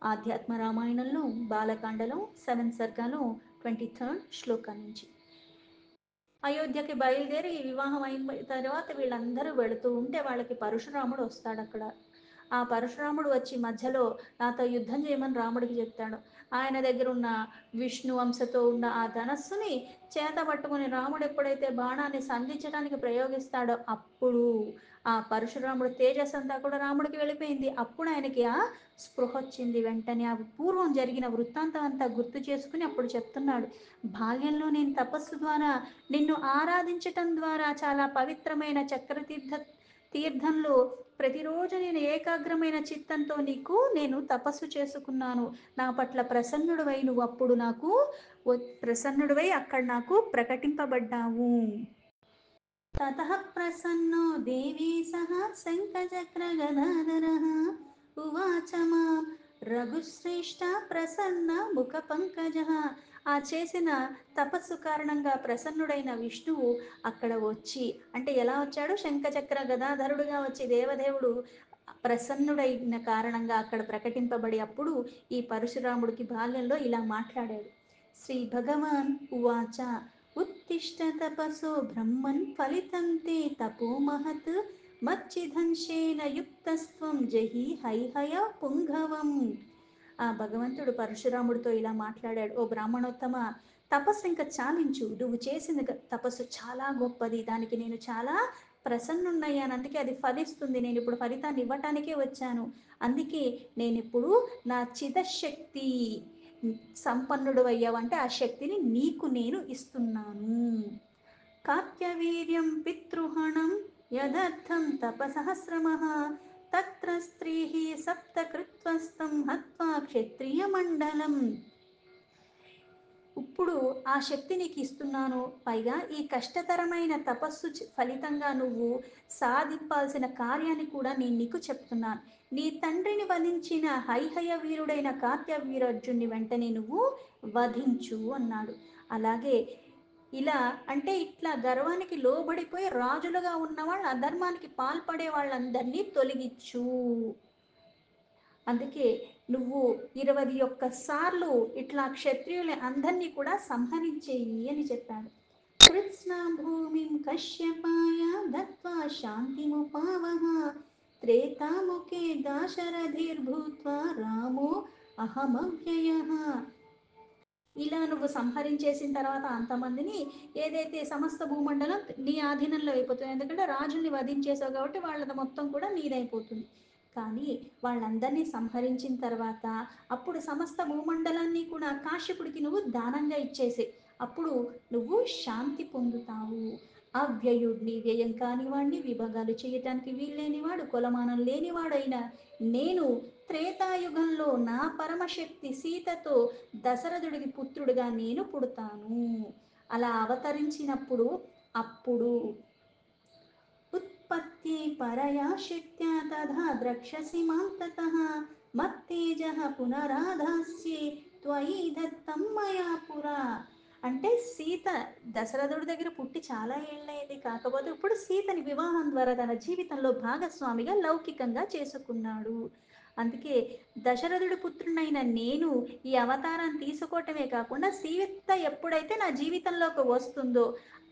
ఆధ్యాత్మ రామాయణంలో బాలకాండలో 7 సర్గలో 23rd శ్లోకం నుంచి. అయోధ్యకి బయలుదేరి వివాహం అయిన తర్వాత వీళ్ళందరూ వెళుతూ ఉంటే వాళ్ళకి పరశురాముడు వస్తాడు అక్కడ. ఆ పరశురాముడు వచ్చి మధ్యలో నాతో యుద్ధం చేయమని రాముడికి చెప్తాడు. ఆయన దగ్గర ఉన్న విష్ణు వంశతో ఉన్న ఆ ధనస్సుని చేత పట్టుకుని రాముడు ఎప్పుడైతే బాణాన్ని సంధించడానికి ప్రయోగిస్తాడో అప్పుడు ఆ పరశురాముడు తేజస్ అంతా కూడా రాముడికి వెళ్ళిపోయింది. అప్పుడు ఆయనకి ఆ స్పృహ వచ్చింది. వెంటనే ఆ పూర్వం జరిగిన వృత్తాంతం అంతా గుర్తు చేసుకుని అప్పుడు చెప్తున్నాడు, బాల్యంలో నేను తపస్సు ద్వారా నిన్ను ఆరాధించటం ద్వారా చాలా పవిత్రమైన తీర్థంలో ప్రతిరోజు నేను ఏకాగ్రమైన చిత్తంతో నేను తపస్సు చేసుకున్నాను. నా పట్ల ప్రసన్నుడివై నువ్వు అప్పుడు నాకు ప్రసన్నుడివై అక్కడ నాకు ప్రకటింపబడ్డావు. తతః ప్రసన్నో దేవీ సహ శంఖచక్ర గదాధరః ఉవాచ మాం రఘుశ్రేష్ఠ ప్రసన్న ముఖ పంకజః. ఆ చేసిన తపస్సు కారణంగా ప్రసన్నుడైన విష్ణువు అక్కడ వచ్చి, అంటే ఎలా వచ్చాడు? శంఖచక్ర గదాధరుడుగా వచ్చి దేవదేవుడు ప్రసన్నుడైన కారణంగా అక్కడ ప్రకటింపబడి అప్పుడు ఈ పరశురాముడికి బాల్యంలో ఇలా మాట్లాడాడు. శ్రీ భగవాన్ ఉవాచ ఉత్తిష్ట తపసో బ్రహ్మన్ ఫలితం తే తపో మహత్ మచ్చిదంశేన యుక్తస్త్వం జహి హైహయ పుంగవం. ఆ భగవంతుడు పరశురాముడితో ఇలా మాట్లాడాడు, ఓ బ్రాహ్మణోత్తమ, తపస్సు ఇంకా చాలించు. నువ్వు చేసిన తపస్సు చాలా గొప్పది, దానికి నేను చాలా ప్రసన్నున్నయ్యాను, అందుకే అది ఫలిస్తుంది. నేను ఇప్పుడు ఫలితాన్ని ఇవ్వటానికే వచ్చాను. అందుకే నేను ఇప్పుడు నా చిదశక్తి సంపన్నుడు అయ్యావంటే ఆ శక్తిని నీకు నేను ఇస్తున్నాను. కాత్యవీర్యం పితృహణం యదర్థం తపసహస్రమః తత్ర స్త్రీః సప్త కృత్వస్తం హత్వా క్షత్రియ మండలం. ఇప్పుడు ఆ శక్తి నీకు ఇస్తున్నాను, పైగా ఈ కష్టతరమైన తపస్సు ఫలితంగా నువ్వు సాధింపాల్సిన కార్యాన్ని కూడా నేను నీకు చెప్తున్నాను. నీ తండ్రిని వధించిన హైహయ వీరుడైన కార్త్యవీర్యార్జున్ని వెంటనే నువ్వు వధించు అన్నాడు. అలాగే ఇలా అంటే ఇట్లా గర్వానికి లోబడిపోయి రాజులుగా ఉన్నవాళ్ళు అధర్మానికి పాల్పడే వాళ్ళందరినీ తొలగించు. అందుకే నువ్వు 21 సార్లు ఇట్లా క్షత్రియుల్ని అందరినీ కూడా సంహరించేయి అని చెప్పాడు. కృత్స్న భూమిం కశ్యపాయ దత్వా శాంతిముపావహ త్రేతాముఖే దాశరథిర్భూత్వా రామో అహమవ్యయః. ఇలా నువ్వు సంహరించేసిన తర్వాత అంతమందిని ఏదైతే సమస్త భూమండలం నీ ఆధీనంలో అయిపోతుంది. ఎందుకంటే రాజుల్ని వధించేసావు కాబట్టి వాళ్ళది మొత్తం కూడా నీదైపోతుంది. కానీ వాళ్ళందరినీ సంహరించిన తర్వాత అప్పుడు సమస్త భూమండలాన్ని కూడా కాశ్యపుడికి నువ్వు దానంగా ఇచ్చేసే, అప్పుడు నువ్వు శాంతి పొందుతావు. అవ్యయుడిని, వ్యయం కానివాడిని, విభాగాలు చేయటానికి వీల్లేనివాడు, కొలమానం లేనివాడైన నేను త్రేతాయుగంలో నా పరమశక్తి సీతతో దశరథుడికి పుత్రుడిగా నేను పుడతాను. అలా అవతరించినప్పుడు అప్పుడు ఉత్పత్తి పరయా శక్త్యా తథా ద్రక్షసి మాం తతః మత్తేజః పునరాధాస్యే త్వయి దత్తం మయా పురా. అంటే సీత దశరథుడి దగ్గర పుట్టి చాలా ఏళ్ళైంది, కాకపోతే ఇప్పుడు సీతని వివాహం ద్వారా తన జీవితంలో భాగస్వామిగా లౌకికంగా చేసుకున్నాడు. అందుకే దశరథుడి పుత్రునైన నేను ఈ అవతారం తీసుకోవటమే కాకుండా సీత ఎప్పుడైతే నా జీవితంలోకి వస్తుందో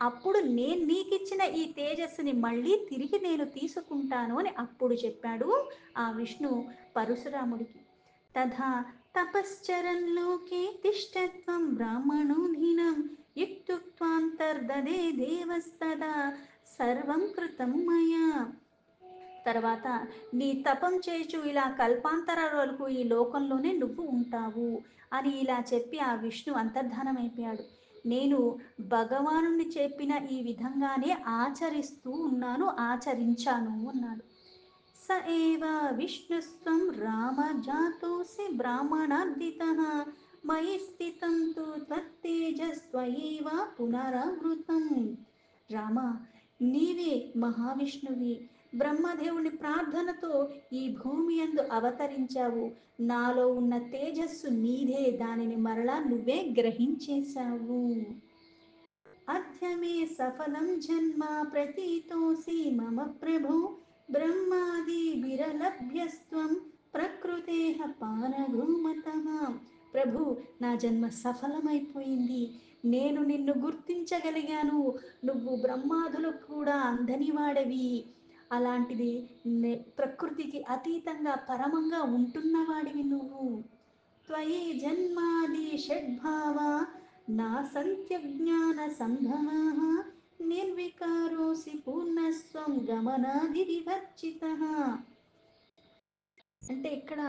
అప్పుడు నేను నీకిచ్చిన ఈ తేజస్సుని మళ్ళీ తిరిగి నేను తీసుకుంటాను అని అప్పుడు చెప్పాడు ఆ విష్ణు పరశురాముడికి. తథా తపశ్చరన్ లోకే తిష్టత్వం బ్రాహ్మణోధినం యుక్తుక్త్వాంతర్దదే దేవస్తదా సర్వం కృతం మయా. తర్వాత నీ తపం చేచు ఇలా కల్పాంతరాల వరకు ఈ లోకంలోనే నువ్వు ఉంటావు అని ఇలా చెప్పి ఆ విష్ణు అంతర్ధానమైపోయాడు. నేను భగవానుని చెప్పిన ఈ విధంగానే ఆచరిస్తూ ఉన్నాను, ఆచరించాను అన్నాడు. స ఏవ విష్ణుస్త్వం రామ జాతోసి బ్రాహ్మణార్దితః మయి స్థితం తు త్వత్తేజస్త్వయేవ పునరావృతం. రామ, నీవే మహావిష్ణువి, బ్రహ్మదేవుని ప్రార్థనతో ఈ భూమి యందు అవతరించావు. నాలో ఉన్న తేజస్సు నీదే, దానిని మరలా నువ్వే గ్రహించేశావు. అద్య మే సఫలం జన్మ ప్రతీతోసి మమ ప్రభో బ్రహ్మాది విరలభ్యస్త్వం ప్రకృతేః పారగౌమతః. ప్రభు, నా జన్మ సఫలమైపోయింది, నేను నిన్ను గుర్తించగలిగాను, నువ్వు బ్రహ్మాదులకు కూడా అందని వాడవి, అలాంటిది ప్రకృతికి అతీతంగా పరమంగా ఉంటున్నవాడివి నువ్వు. త్వయి జన్మాది షడ్భావా నా సంత్యజ్ఞాన సంభవాః నిర్వికారోసి పూర్ణస్వం గమనాది వివర్జితః. అంటే ఇక్కడ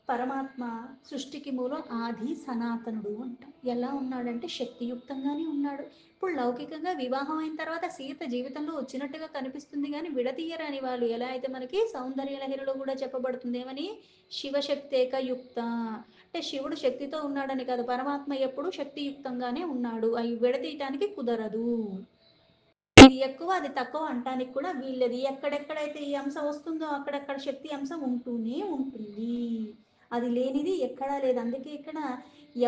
పరమాత్మ సృష్టికి మూలం ఆది సనాతనుడు అంటాం. ఎలా ఉన్నాడంటే శక్తియుక్తంగానే ఉన్నాడు. ఇప్పుడు లౌకికంగా వివాహం అయిన తర్వాత సీత జీవితంలో వచ్చినట్టుగా కనిపిస్తుంది కానీ విడతీయరాని వాళ్ళు. ఎలా అయితే మనకి సౌందర్య లహరిలో కూడా చెప్పబడుతుంది ఏమని, శివశక్తేక యుక్త. అంటే శివుడు శక్తితో ఉన్నాడని కాదు, పరమాత్మ ఎప్పుడు శక్తియుక్తంగానే ఉన్నాడు, అవి విడతీయటానికి కుదరదు. ఇది ఎక్కువ అది తక్కువ అంటానికి కూడా వీళ్ళది. ఎక్కడెక్కడైతే ఈ అంశం వస్తుందో అక్కడక్కడ శక్తి అంశం ఉంటూనే ఉంటుంది, అది లేనిది ఎక్కడా లేదు. అందుకే ఇక్కడ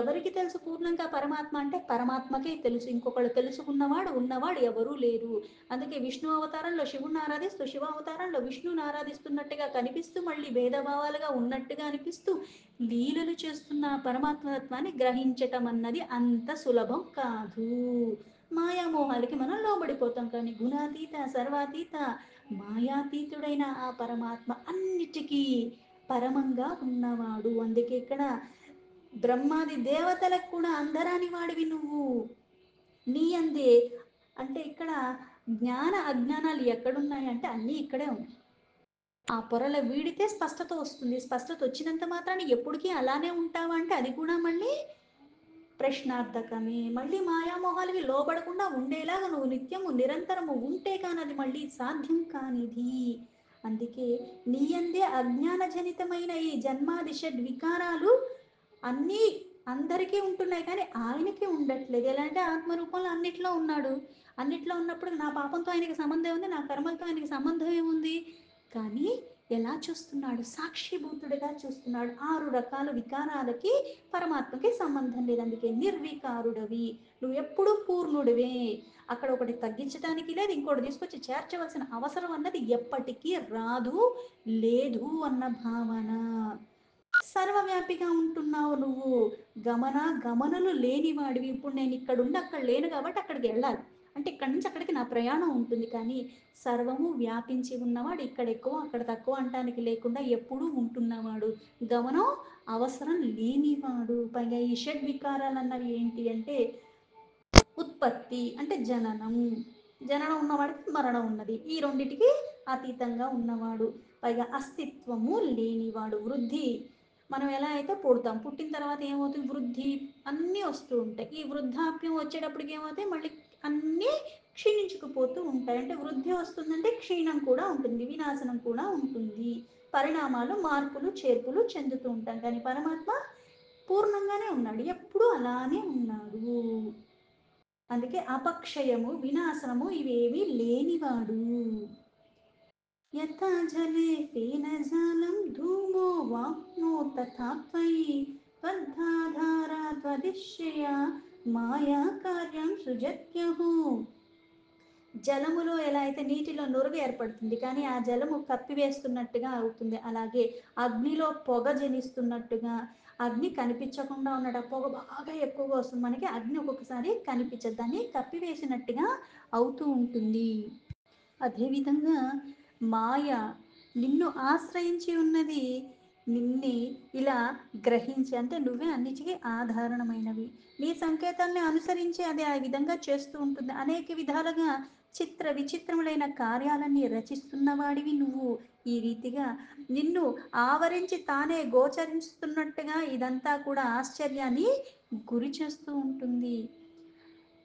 ఎవరికి తెలుసు పూర్ణంగా పరమాత్మ అంటే పరమాత్మకే తెలుసు, ఇంకొకళ్ళు తెలుసుకున్నవాడు ఉన్నవాడు ఎవరూ లేరు. అందుకే విష్ణు అవతారంలో శివుణ్ణి ఆరాధిస్తూ శివ అవతారంలో విష్ణుని ఆరాధిస్తున్నట్టుగా కనిపిస్తూ మళ్ళీ భేదభావాలుగా ఉన్నట్టుగా అనిపిస్తూ లీలలు చేస్తున్న పరమాత్మతత్వాన్ని గ్రహించటం అన్నది అంత సులభం కాదు. మాయామోహాలకి మనం లోబడిపోతాం, కానీ గుణాతీత సర్వాతీత మాయాతీతుడైన ఆ పరమాత్మ అన్నిటికీ పరమంగా ఉన్నవాడు. అందుకే ఇక్కడ బ్రహ్మాది దేవతలకు కూడా అందరాని వాడివి నువ్వు, నీ అందే. అంటే ఇక్కడ జ్ఞాన అజ్ఞానాలు ఎక్కడున్నాయి అంటే అన్నీ ఇక్కడే ఉన్నాయి. ఆ పొరల వీడితే స్పష్టత వస్తుంది, స్పష్టత వచ్చినంత మాత్రాన్ని ఎప్పటికీ అలానే ఉంటావా అంటే అది కూడా మళ్ళీ ప్రశ్నార్థకమే. మళ్ళీ మాయామోహాలకి లోబడకుండా ఉండేలాగా నువ్వు నిత్యము నిరంతరము ఉంటే కానీ అది మళ్ళీ సాధ్యం కానిది. అందుకే నీ అందే అజ్ఞాన జనితమైన ఈ జన్మాది షడ్ వికారాలు అన్నీ అందరికీ ఉంటున్నాయి కానీ ఆయనకే ఉండట్లేదు. ఎలా అంటే ఆత్మరూపంలో అన్నిట్లో ఉన్నాడు, అన్నిట్లో ఉన్నప్పుడు నా పాపంతో ఆయనకి సంబంధం ఉంది, నా కర్మలతో ఆయనకి సంబంధం ఏముంది. కానీ ఎలా చూస్తున్నాడు, సాక్షిభూతుడిగా చూస్తున్నాడు. 6 రకాల వికారాలకి పరమాత్మకి సంబంధం లేదు. అందుకే నిర్వికారుడవి, నువ్వు ఎప్పుడూ పూర్ణుడివే. అక్కడ ఒకటి తగ్గించడానికి లేదు, ఇంకోటి తీసుకొచ్చి చేర్చవలసిన అవసరం అన్నది ఎప్పటికీ రాదు, లేదు అన్న భావన. సర్వవ్యాపిగా ఉంటున్నావు నువ్వు, గమనులు లేనివాడివి. ఇప్పుడు నేను ఇక్కడ ఉండి అక్కడ లేను కాబట్టి అక్కడికి వెళ్ళాలి అంటే ఇక్కడి నుంచి అక్కడికి నా ప్రయాణం ఉంటుంది, కానీ సర్వము వ్యాపించి ఉన్నవాడు, ఇక్కడ ఎక్కువ అక్కడ తక్కువ అంటానికి లేకుండా ఎప్పుడూ ఉంటున్నవాడు, గమనం అవసరం లేనివాడు. పైగా ఈ షడ్ వికారాలు అన్నవి ఏంటి అంటే ఉత్పత్తి అంటే జననం, జననం ఉన్నవాడికి మరణం ఉన్నది, ఈ రెండిటికి అతీతంగా ఉన్నవాడు. పైగా అస్తిత్వము లేనివాడు, వృద్ధి, మనం ఎలా అయితే పుడతాం, పుట్టిన తర్వాత ఏమవుతుంది, వృద్ధి అన్నీ వస్తూ ఉంటాయి. ఈ వృద్ధాప్యం వచ్చేటప్పటికి ఏమవుతాయి, మళ్ళీ అన్నీ క్షీణించుకుపోతూ ఉంటాయి. అంటే వృద్ధి వస్తుందంటే క్షీణం కూడా ఉంటుంది, వినాశనం కూడా ఉంటుంది, పరిణామాలు మార్పులు చేర్పులు చెందుతూ ఉంటాం. కానీ పరమాత్మ పూర్ణంగానే ఉన్నాడు, ఎప్పుడూ అలానే ఉన్నాడు. అందుకే అపక్షయము వినాశనము ఇవేవి లేనివాడు. యథా జలే తేన జాలం ధూమో వాప్నో తథా త్వయి త్వద్ధాధారా త్వదిశ్యయ మాయా కార్యం సృజత్యహు. జలములో ఎలా అయితే నీటిలో నురుగు ఏర్పడుతుంది కానీ ఆ జలము కప్పివేస్తున్నట్టుగా అవుతుంది, అలాగే అగ్నిలో పొగ జనిస్తున్నట్టుగా, అగ్ని కనిపించకుండా ఉన్నట పొగ బాగా ఎక్కువగా వస్తుంది, మనకి అగ్ని ఒక్కొక్కసారి కనిపించదు, దాన్ని కప్పివేసినట్టుగా అవుతూ ఉంటుంది. అదేవిధంగా మాయ నిన్ను ఆశ్రయించి ఉన్నది, నిన్ని ఇలా గ్రహించి అంటే నువ్వే అన్నిటికీ ఆధారణమైనవి, నీ సంకేతాన్ని అనుసరించి అది ఆ విధంగా చేస్తూ ఉంటుంది. అనేక విధాలుగా చిత్ర విచిత్రములైన కార్యాలన్నీ రచిస్తున్నవాడివి నువ్వు. ఈ రీతిగా నిన్ను ఆవరించి తానే గోచరిస్తున్నట్టుగా ఇదంతా కూడా ఆశ్చర్యాన్ని గురి చేస్తూ ఉంటుంది.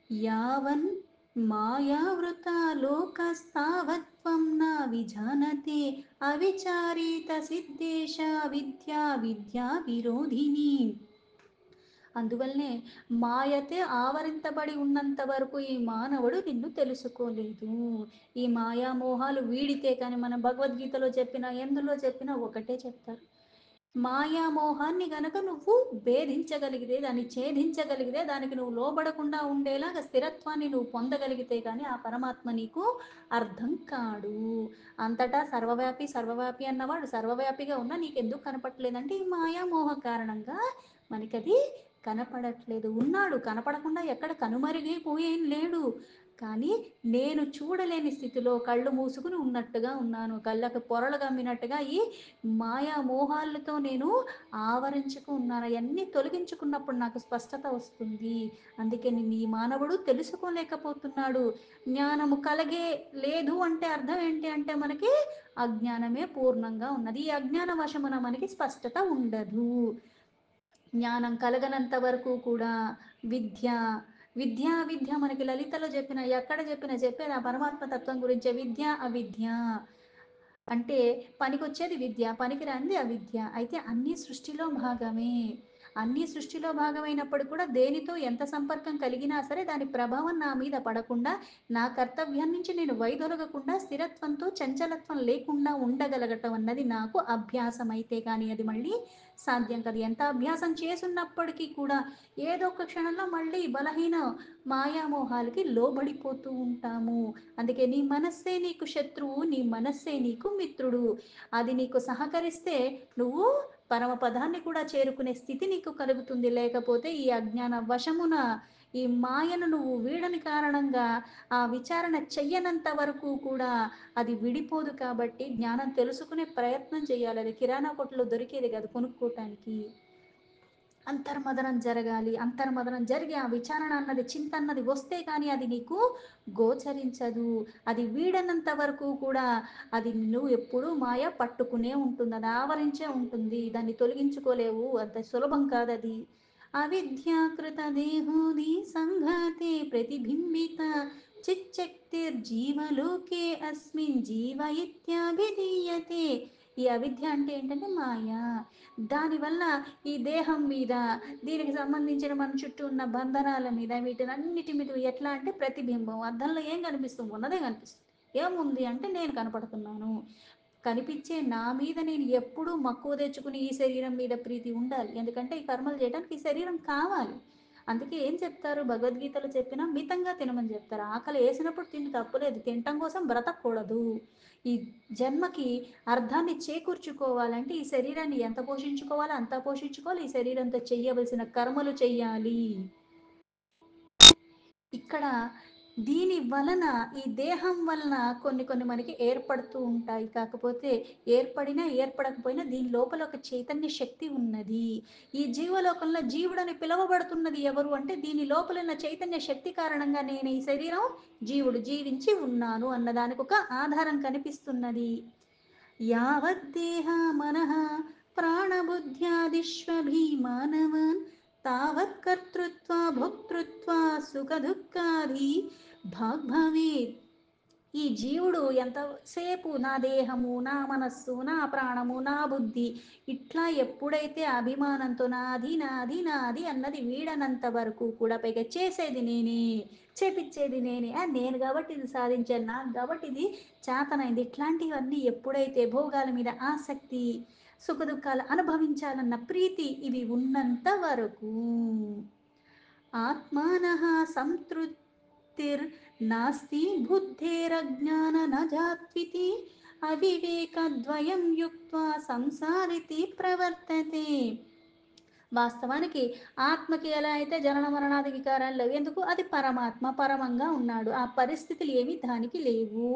యావన్ మాయావృతా లోకస్తావత్వం నా విజానతే అవిచారిత సిద్ధేశ విద్యా విద్యా విరోధిని. అందువల్లనే మాయతే ఆవరించబడి ఉన్నంత వరకు ఈ మానవుడు నిన్ను తెలుసుకోలేదు. ఈ మాయామోహాలు వీడితే కానీ మనం భగవద్గీతలో చెప్పిన ఎందులో చెప్పినా ఒకటే చెప్తారు, మాయామోహాన్ని గనక నువ్వు భేదించగలిగితే, దాన్ని ఛేదించగలిగితే, దానికి నువ్వు లోబడకుండా ఉండేలాగా స్థిరత్వాన్ని నువ్వు పొందగలిగితే కానీ ఆ పరమాత్మ నీకు అర్థం కాడు. అంతటా సర్వవ్యాపి సర్వవ్యాపి అన్నవాడు సర్వవ్యాపిగా ఉన్నా నీకెందుకు కనపడట్లేదంటే ఈ మాయామోహ కారణంగా మనకది కనపడట్లేదు. ఉన్నాడు, కనపడకుండా ఎక్కడ కనుమరుగైపోయేం లేడు. కానీ నేను చూడలేని స్థితిలో కళ్ళు మూసుకుని ఉన్నట్టుగా ఉన్నాను. కళ్ళకు పొరలు గమ్మినట్టుగా ఈ మాయా మోహాలతో నేను ఆవరించుకు ఉన్నాను. అవన్నీ తొలగించుకున్నప్పుడు నాకు స్పష్టత వస్తుంది. అందుకే నీ మానవుడు తెలుసుకోలేకపోతున్నాడు. జ్ఞానము కలగే లేదు అంటే అర్థం ఏంటి అంటే మనకి అజ్ఞానమే పూర్ణంగా ఉన్నది. ఈ అజ్ఞాన వశమున మనకి స్పష్టత ఉండదు. జ్ఞానం కలగనంత వరకు కూడా విద్య విద్య మనకి లలితలో చెప్పిన ఎక్కడ చెప్పేది ఆ పరమాత్మ తత్వం గురించే. విద్య అవిద్య అంటే పనికొచ్చేది విద్య, పనికిరానిది అవిద్య. అయితే అన్నీ సృష్టిలో భాగమే. అన్నీ సృష్టిలో భాగమైనప్పుడు కూడా దేనితో ఎంత సంపర్కం కలిగినా సరే దాని ప్రభావం నా మీద పడకుండా, నా కర్తవ్యం నుంచి నేను వైదొలగకుండా స్థిరత్వంతో చంచలత్వం లేకుండా ఉండగలగటం అన్నది నాకు అభ్యాసం అయితే కానీ అది మళ్ళీ సాధ్యం కాదు. ఎంత అభ్యాసం చేసున్నప్పటికీ కూడా ఏదో ఒక క్షణంలో మళ్ళీ బలహీన మాయామోహాలకి లోబడిపోతూ ఉంటాము. అందుకే నీ మనస్సే నీకు శత్రువు, నీ మనస్సే నీకు మిత్రుడు. అది నీకు సహకరిస్తే నువ్వు పరమపదాన్ని కూడా చేరుకునే స్థితి నీకు కలుగుతుంది. లేకపోతే ఈ అజ్ఞాన వశమున ఈ మాయను నువ్వు వీడని కారణంగా ఆ విచారణ చెయ్యనంత వరకు కూడా అది విడిపోదు. కాబట్టి జ్ఞానం తెలుసుకునే ప్రయత్నం చేయాలి. అది కిరాణా కొట్టులో దొరికేది కాదు కొనుక్కోటానికి. అంతర్మదనం జరగాలి. అంతర్మదనం జరిగి ఆ విచారణ అన్నది చింత అన్నది వస్తే కానీ అది నీకు గోచరించదు. అది వీడనంత వరకు కూడా అది నువ్వు ఎప్పుడూ మాయ పట్టుకునే ఉంటుంది. అది ఆవరించే ఉంటుంది. దాన్ని తొలగించుకోలేవు. అంత సులభం కాదది. అవిద్యాకృత దేహోది సంఘాతే ప్రతిబింబిత చిచ్చక్తిర్జీవలోకే అస్మిన్ జీవ ఇత్యాభిధీయతే. ఈ అవిద్య అంటే ఏంటంటే మాయ. దానివల్ల ఈ దేహం మీద, దీనికి సంబంధించిన మన చుట్టూ ఉన్న బంధనాల మీద, వీటినన్నిటి మీద ఎట్లా అంటే ప్రతిబింబం. అద్దంలో ఏం కనిపిస్తుంది? ఉన్నదే కనిపిస్తుంది. ఏముంది అంటే నేను కనపడుతున్నాను. కనిపించే నా మీద నేను ఎప్పుడూ మక్కువ తెచ్చుకుని ఈ శరీరం మీద ప్రీతి ఉండాలి. ఎందుకంటే ఈ కర్మలు చేయడానికి ఈ శరీరం కావాలి. అందుకే ఏం చెప్తారు భగవద్గీతలో చెప్పినా మితంగా తినమని చెప్తారు. ఆకలి వేసినప్పుడు తిండి తప్పులేదు, తినటం కోసం బ్రతకూడదు. ఈ జన్మకి అర్థాన్ని చేకూర్చుకోవాలంటే ఈ శరీరాన్ని ఎంత పోషించుకోవాలో అంత పోషించుకోవాలి. ఈ శరీరంతో చెయ్యవలసిన కర్మలు చెయ్యాలి. ఇక్కడ దీని వలన ఈ దేహం వలన కొన్ని మనకి ఏర్పడుతూ ఉంటాయి. కాకపోతే ఏర్పడినా ఏర్పడకపోయినా దీని లోపల ఒక చైతన్య శక్తి ఉన్నది. ఈ జీవలోకంలో జీవుడని పిలువబడుతున్నది ఎవరు అంటే దీని లోపల ఉన్న చైతన్య శక్తి కారణంగా నేను ఈ శరీరం జీవుడు జీవించి ఉన్నాను అన్నదానికి ఒక ఆధారం కనిపిస్తున్నది. యావద్దేహ మనః ప్రాణబుద్ధ్యాదిష్వభిమానవాన్ తావత్ కర్తృత్వ భోక్తృత్వ సుఖదుఃఖాది భాగ్భవేత్. ఈ జీవుడు ఎంతసేపు నా దేహము, నా మనస్సు, నా ప్రాణము, నా బుద్ధి ఇట్లా ఎప్పుడైతే అభిమానంతో నాది నాది నాది అన్నది వీడనంత వరకు కూడా, పైగా చేసేది నేనే, చేపిచ్చేది నేనే, నేను కాబట్టి ఇది సాధించాను, నాకు కాబట్టి ఇది చేతనైంది, ఇట్లాంటివన్నీ ఎప్పుడైతే భోగాల మీద ఆసక్తి, సుఖదుఖాలు అనుభవించాలన్న ప్రీతి ఇవి ఉన్నంత వరకు ఆత్మానః సంతృప్తిర్నాస్తి బుద్ధేరజ్ఞాన నజాత్వితి అవివేకద్వయం యుక్త్వా సంసారితి ప్రవర్తతే. వాస్తవానికి ఆత్మకి ఎలా అయితే జనన మరణాది వికారాలు లేవు. ఎందుకు? అది పరమాత్మ పరమంగా ఉన్నాడు. ఆ పరిస్థితులు ఏమి దానికి లేవు.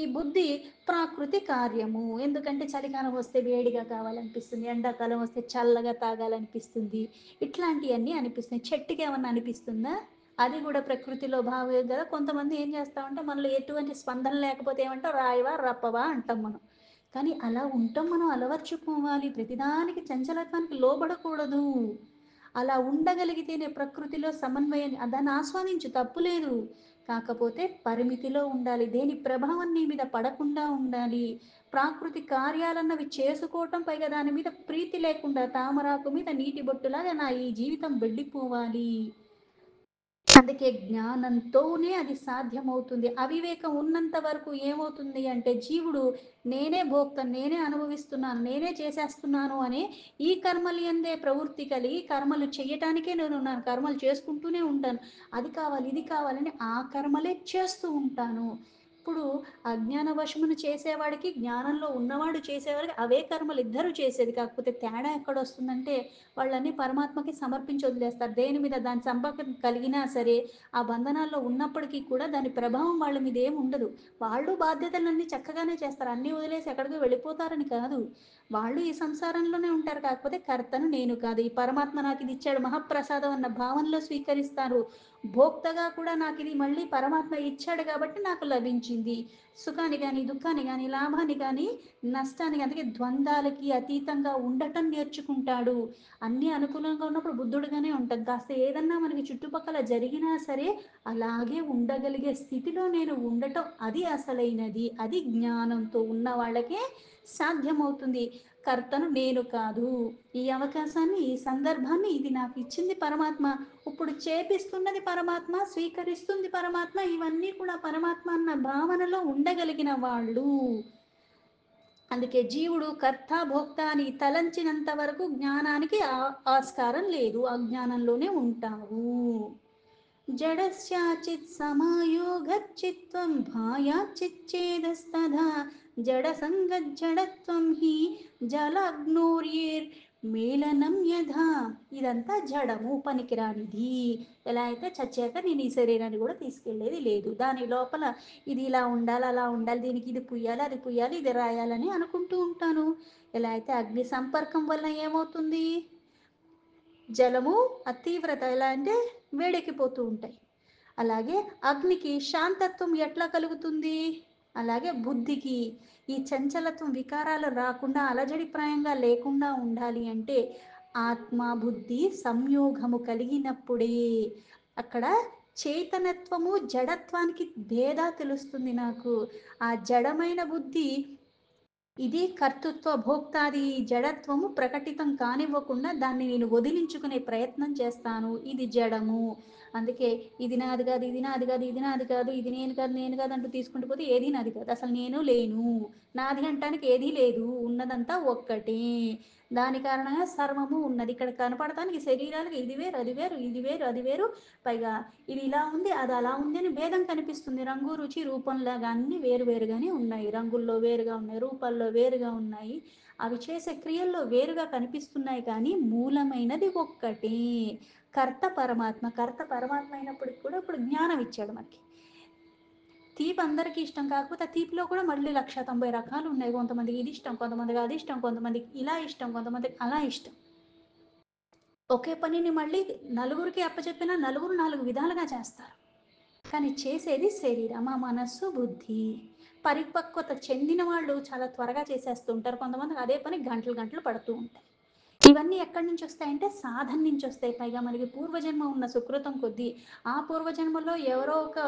ఈ బుద్ధి ప్రాకృతి కార్యము. ఎందుకంటే చలికాలం వస్తే వేడిగా కావాలనిపిస్తుంది, ఎండాకాలం వస్తే చల్లగా తాగాలనిపిస్తుంది, ఇట్లాంటివన్నీ అనిపిస్తుంది. చెట్టుకి ఏమన్నా అనిపిస్తుందా? అది కూడా ప్రకృతిలో భాగమే కదా. కొంతమంది ఏం చేస్తామంటే మనలో ఎటువంటి స్పందన లేకపోతే ఏమంటాం, రాయవా రప్పవా అంటాం మనం. కానీ అలా ఉంటాం, మనం అలవర్చుకోవాలి. ప్రతిదానికి చంచలత్వానికి లోబడకూడదు. అలా ఉండగలిగితేనే ప్రకృతిలో సమన్వయం, దాన్ని ఆస్వాదించు తప్పులేదు. కాకపోతే పరిమితిలో ఉండాలి. దేని ప్రభావం నీ మీద పడకుండా ఉండాలి. ప్రాకృతి కార్యాలన్నవి చేసుకోవటం, పైగా దాని మీద ప్రీతి లేకుండా తామరాకు మీద నీటి బొట్టులాగా నా ఈ జీవితం వెళ్ళిపోవాలి. అందుకే జ్ఞానంతోనే అది సాధ్యమవుతుంది. అవివేకం ఉన్నంత వరకు ఏమవుతుంది అంటే జీవుడు నేనే భోక్తను, నేనే అనుభవిస్తున్నాను, నేనే చేసేస్తున్నాను అని ఈ కర్మలు ఎందే ప్రవృత్తి కలిగి కర్మలు చెయ్యటానికే నేనున్నాను, కర్మలు చేసుకుంటూనే ఉంటాను, అది కావాలి ఇది కావాలని ఆ కర్మలే చేస్తూ ఉంటాను. ఇప్పుడు అజ్ఞాన వశమును చేసేవాడికి జ్ఞానంలో ఉన్నవాడు చేసేవాడికి అవే కర్మలు ఇద్దరు చేసేది. కాకపోతే తేడా ఎక్కడ వస్తుందంటే వాళ్ళని పరమాత్మకి సమర్పించి వదిలేస్తారు. దేని మీద దాని సంపర్కం కలిగినా సరే ఆ బంధనాల్లో ఉన్నప్పటికీ కూడా దాని ప్రభావం వాళ్ళ మీద ఏమి ఉండదు. వాళ్ళు బాధ్యతలన్నీ చక్కగానే చేస్తారు, అన్నీ వదిలేసి ఎక్కడికి వెళ్ళిపోతారని కాదు. వాళ్ళు ఈ సంసారంలోనే ఉంటారు, కాకపోతే కర్తను నేను కాదు, ఈ పరమాత్మ నాకు ఇది ఇచ్చాడు మహాప్రసాదం అన్న భావనలో స్వీకరిస్తారు. భోక్తగా కూడా నాకు ఇది మళ్ళీ పరమాత్మ ఇచ్చాడు కాబట్టి నాకు లభించింది. సుఖాన్ని కానీ దుఃఖాన్ని కానీ లాభాన్ని కానీ నష్టాన్ని కానీ, అందుకే ద్వంద్వాలకి అతీతంగా ఉండటం నేర్చుకుంటాడు. అన్నీ అనుకూలంగా ఉన్నప్పుడు బుద్ధుడుగానే ఉంటుంది, కాస్త ఏదన్నా మనకి చుట్టుపక్కల జరిగినా సరే అలాగే ఉండగలిగే స్థితిలో నేను ఉండటం, అది అసలైనది, అది జ్ఞానంతో ఉన్న వాళ్ళకే సాధ్యమవుతుంది. కర్తను నేను కాదు, ఈ అవకాశాన్ని ఈ సందర్భాన్ని ఇది నాకు ఇచ్చింది పరమాత్మ, ఇప్పుడు చేపిస్తున్నది పరమాత్మ, స్వీకరిస్తుంది పరమాత్మ, ఇవన్నీ కూడా పరమాత్మ అన్న భావనలో ఉండగలిగిన వాళ్ళు. అందుకే జీవుడు కర్త భోక్త అని తలంచినంత వరకు జ్ఞానానికి ఆస్కారం లేదు, అజ్ఞానంలోనే ఉంటావు. జడస్యాచిత్ సమాయోగచ్చిత్వం భాయాచిచ్చేదస్తథా జడ సంగజ్జడత్వం హి జలగ్నోర్యేర్ మేళనం యథా. ఇదంతా జడము, పనికిరానిది. ఎలా అయితే చచ్చాక నేను ఈ శరీరాన్ని కూడా తీసుకెళ్లేది లేదు, దాని లోపల ఇది ఇలా ఉండాలి అలా ఉండాలి, దీనికి ఇది పుయ్యాలి అది పుయ్యాలి ఇది రాయాలని అనుకుంటూ ఉంటాను. ఎలా అయితే అగ్ని సంపర్కం వల్ల ఏమవుతుంది, జలము ఆ తీవ్రత ఎలా అంటే వేడెక్కిపోతూ ఉంటాయి. అలాగే అగ్నికి శాంతత్వం ఎట్లా కలుగుతుంది, అలాగే బుద్ధికి ఈ చంచలత్వం వికారాలు రాకుండా అలజడిప్రాయంగా లేకుండా ఉండాలి అంటే ఆత్మ బుద్ధి సంయోగము కలిగినప్పుడే అక్కడ చైతన్యత్వము జడత్వానికి భేదా తెలుస్తుంది నాకు. ఆ జడమైన బుద్ధి ఇది కర్తృత్వ భోక్తాది జడత్వము ప్రకటితం కానివ్వకుండా దాన్ని నేను వదిలించుకునే ప్రయత్నం చేస్తాను, ఇది జడము. అందుకే ఇది నాది కాదు ఇది నాది కాదు ఇది నాది కాదు ఇది నేను కాదు అంటూ తీసుకుంటూ పోతే ఏది నాది కాదు, అసలు నేను లేను, నాది అంటానికి ఏదీ లేదు, ఉన్నదంతా ఒక్కటే. దాని కారణంగా సర్వము ఉన్నది. ఇక్కడ కనపడటానికి శరీరాలకు ఇది వేరు అది వేరు ఇది వేరు అది వేరు, పైగా ఇది ఇలా ఉంది అది అలా ఉంది అని భేదం కనిపిస్తుంది. రంగు రుచి రూపంలాగా అన్ని వేరు వేరుగానే ఉన్నాయి, రంగుల్లో వేరుగా ఉన్నాయి, రూపాల్లో వేరుగా ఉన్నాయి, అవి చేసే క్రియల్లో వేరుగా కనిపిస్తున్నాయి, కానీ మూలమైనది ఒక్కటే. కర్త పరమాత్మ, కర్త పరమాత్మ అయినప్పటికి కూడా ఇప్పుడు జ్ఞానం ఇచ్చాడు మనకి. తీపి అందరికీ ఇష్టం, కాకపోతే ఆ తీపిలో కూడా మళ్ళీ 1,90 రకాలు ఉన్నాయి. కొంతమందికి ఇది ఇష్టం, కొంతమందికి అది ఇష్టం, కొంతమందికి ఇలా ఇష్టం, కొంతమందికి అలా ఇష్టం. ఒకే పనిని మళ్ళీ నలుగురికి అప్పచెప్పినా నలుగురు నాలుగు విధాలుగా చేస్తారు, కానీ చేసేది శరీరం ఆ మనస్సు బుద్ధి. పరిపక్వత చెందిన వాళ్ళు చాలా త్వరగా చేసేస్తుంటారు, కొంతమందికి అదే పని గంటలు గంటలు పడుతూ ఉంటాయి. ఇవన్నీ ఎక్కడి నుంచి వస్తాయంటే సాధన నుంచి వస్తాయి. పైగా మనకి పూర్వజన్మ ఉన్న సుకృతం కొద్దీ ఆ పూర్వజన్మలో ఎవరో ఒక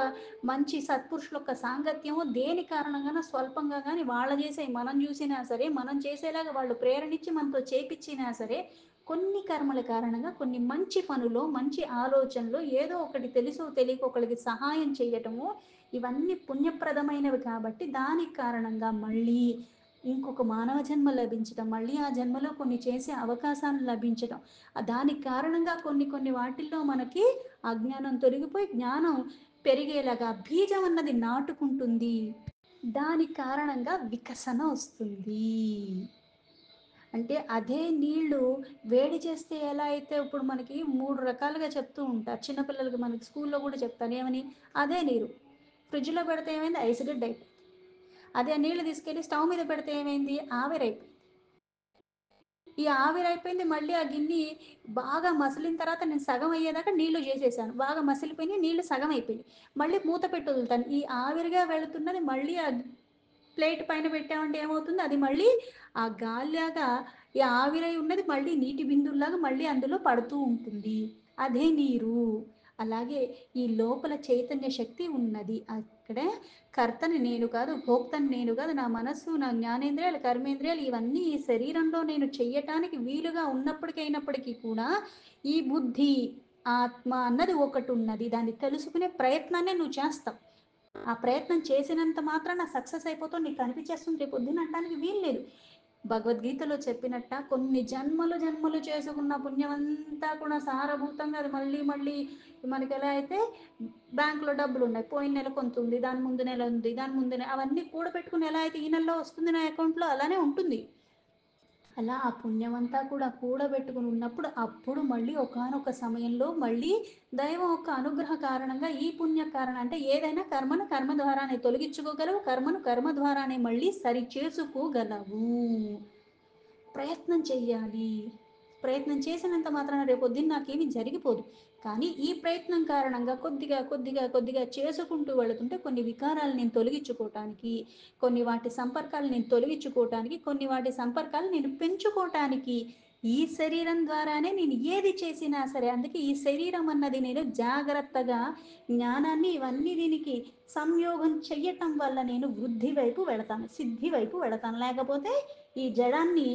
మంచి సత్పురుషుల యొక్క సాంగత్యము దేని కారణంగానో స్వల్పంగా కానీ వాళ్ళ చేసే మనం చూసినా సరే, మనం చేసేలాగా వాళ్ళు ప్రేరణించి మనతో చేపించినా సరే, కొన్ని కర్మల కారణంగా కొన్ని మంచి పనులు మంచి ఆలోచనలు ఏదో ఒకటి తెలుసో తెలియక ఒకరికి సహాయం చేయటము, ఇవన్నీ పుణ్యప్రదమైనవి కాబట్టి దానికి కారణంగా మళ్ళీ ఇంకొక మానవ జన్మ లభించడం, మళ్ళీ ఆ జన్మలో కొన్ని చేసే అవకాశాలు లభించడం, దానికి కారణంగా కొన్ని కొన్ని వాటిల్లో మనకి అజ్ఞానం తొలగిపోయి జ్ఞానం పెరిగేలాగా బీజం అన్నది నాటుకుంటుంది, దాని కారణంగా వికసన వస్తుంది. అంటే అదే నీళ్లు వేడి చేస్తే ఎలా అయితే ఇప్పుడు మనకి 3 రకాలుగా చెప్తూ ఉంటారు చిన్నపిల్లలకి, మనకి స్కూల్లో కూడా చెప్తాను ఏమని, అదే నీరు ఫ్రిడ్జ్లో పెడితే ఏమైంది ఐస్ గడ్డ అయిపోయింది, అదే నీళ్లు తీసుకెళ్ళి స్టవ్ మీద పెడితే ఏమైంది ఆవిరైపోయింది. ఈ ఆవిరైపోయింది మళ్ళీ ఆ గిన్నె బాగా మసిలిన తర్వాత నేను సగం అయ్యేదాకా నీళ్లు చేసేసాను, బాగా మసిలిపోయినాయి నీళ్లు సగం అయిపోయినాయి, మళ్ళీ మూత పెట్టి వదులుతాను, ఈ ఆవిరిగా వెళుతున్నది మళ్ళీ ఆ ప్లేట్ పైన పెట్టామంటే ఏమవుతుంది, అది మళ్ళీ ఆ గాలిలాగా ఈ ఆవిరై ఉన్నది మళ్ళీ నీటి బిందువులాగా మళ్ళీ అందులో పడుతూ ఉంటుంది, అదే నీరు. అలాగే ఈ లోపల చైతన్య శక్తి ఉన్నది, అక్కడ కర్తని నేను కాదు భోక్తని నేను కాదు, నా మనస్సు నా జ్ఞానేంద్రియాలు కర్మేంద్రియాలు ఇవన్నీ ఈ శరీరంలో నేను చెయ్యటానికి వీలుగా ఉన్నప్పటికైనప్పటికీ కూడా ఈ బుద్ధి ఆత్మ అన్నది ఒకటి ఉన్నది. దాన్ని తెలుసుకునే ప్రయత్నాన్నే నువ్వు చేస్తావు. ఆ ప్రయత్నం చేసినంత మాత్రాన సక్సెస్ అయిపోతావు, నీకు కనిపించేస్తుంది రేపు పొద్దున అనటానికి వీల్లేదు. భగవద్గీతలో చెప్పినట్ట కొన్ని జన్మలు జన్మలు చేసుకున్న పుణ్యం అంతా కూడా సారభూతంగా అది మళ్ళీ మళ్ళీ మనకి ఎలా అయితే బ్యాంకులో డబ్బులు ఉన్నాయి, పోయిన నెల కొంత ఉంది, దాని ముందు నెల ఉంది, దాని ముందు నెల అవన్నీ కూడబెట్టుకుని ఎలా అయితే ఈ నెలలో వస్తుంది నా అకౌంట్లో అలానే ఉంటుంది. అలా ఆ పుణ్యమంతా కూడా కూడబెట్టుకుని ఉన్నప్పుడు అప్పుడు మళ్ళీ ఒకానొక సమయంలో మళ్ళీ దైవం యొక్క అనుగ్రహ కారణంగా ఈ పుణ్య కారణం అంటే ఏదైనా కర్మను కర్మ ద్వారానే తొలగించుకోగలవు, కర్మను కర్మ ద్వారానే మళ్ళీ సరి చేసుకోగలవు. ప్రయత్నం చెయ్యాలి. ప్రయత్నం చేసినంత మాత్రాన రేపొద్దున నాకేమీ జరిగిపోదు. కానీ ఈ ప్రయత్నం కారణంగా కొద్దిగా కొద్దిగా కొద్దిగా చేసుకుంటూ వెళుతుంటే కొన్ని వికారాలు నేను తొలగించుకోవటానికి, కొన్ని వాటి సంపర్కాలు నేను తొలగించుకోవటానికి, కొన్ని వాటి సంపర్కాలు నేను పెంచుకోవటానికి ఈ శరీరం ద్వారానే నేను ఏది చేసినా సరే, అందుకే ఈ శరీరం అన్నది నేను జాగ్రత్తగా జ్ఞానాన్ని ఇవన్నీ దీనికి సంయోగం చెయ్యటం వల్ల నేను వృద్ధి వైపు వెళతాను, సిద్ధి వైపు వెళతాను. లేకపోతే ఈ జడాన్ని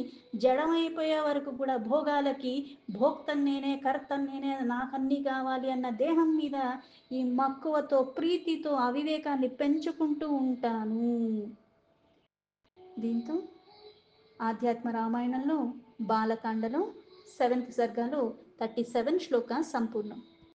జడమైపోయే వరకు కూడా భోగాలకి భోక్తన్ నేనే, కర్తన్ నేనే, నాకన్నీ కావాలి అన్న దేహం మీద ఈ మక్కువతో ప్రీతితో అవివేకాన్ని పెంచుకుంటూ ఉంటాను. దీంతో ఆధ్యాత్మ రామాయణంలో బాలకాండలో 7th సర్గలో 37 శ్లోక సంపూర్ణం.